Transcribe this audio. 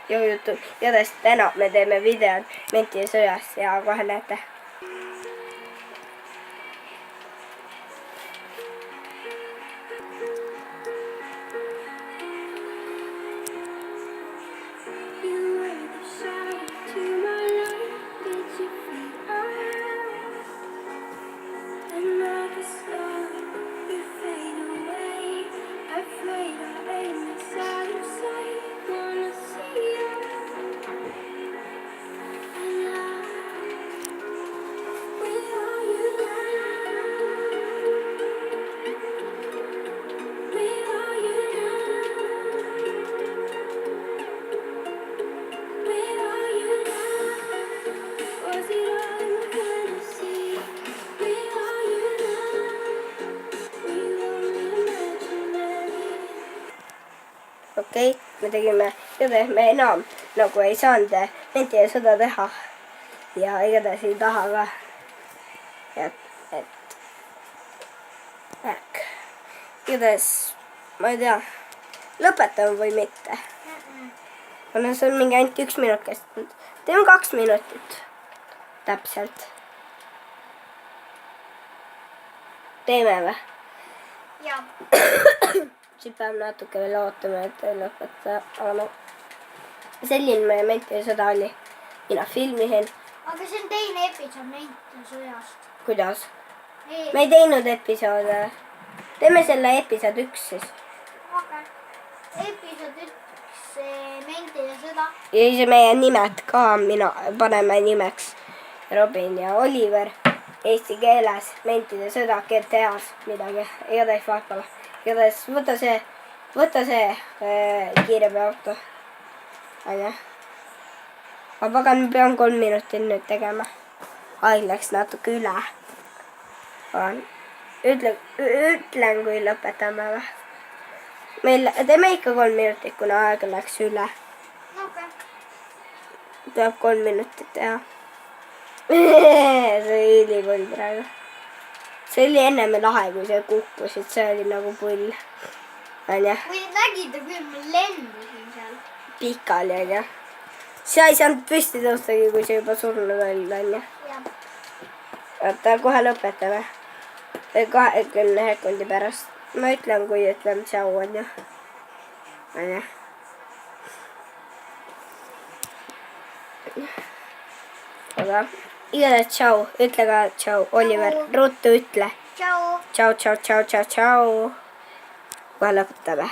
YouTube. Igatahes täna me teeme videod mentide sõjast ja kohe näete. Okei, me tegime, igatahes me enam nagu ei saanud mentide sõda teha. Ja igatahes ei taha ka. Igatahes, ma ei tea, lõpetame või mitte. Kuna see on mingi ainult 1 minut kestnud. Teeme 2 minutit. Täpselt. Teeme või? Jah. Siit peab natuke veel ootama, et lõpetada. Aga no, selline meie mentide sõda oli. Mina filmisin. Aga see on teine episood mentide sõjast. Kuidas? Me ei teinud episoode. Teeme selle episood 1 siis. Aga episood 1 mentide sõda. Ja siis meie nimed ka paneme nimeks Robin ja Oliver. Eesti keeles mentide sõda GTA-s midagi. Igatahes vaatame. Igatahes võta see kiirabiauto. Aine. Ma pagan, ma pean 3 minutit nüüd tegema. Aeg läks natuke üle. Ütlen, kui lõpetame või? Meil teeme ikka 3 minutit, kuna aeg läks üle. Okay. Peab 3 minutit teha. See oli ülipull praegu. See oli enne lahe, kui see kukkusid. See oli nagu pull. Onja? Või nägite küll, ma lendasin seal. Pikali, onja? Sa ei saanud püsti tõustagi, kui see juba surnud oli, onja? Jah. Oota, kohe lõpetame. 20 sekundi pärast. Ma ütlen, kui ütleme tšau, onja? Onja? Aga igatahes tšau. Ütle ka tšau. Oliver, ruttu ütle. Tšau. Tšau, tšau, tšau, tšau, tšau. Kohe lõpetame.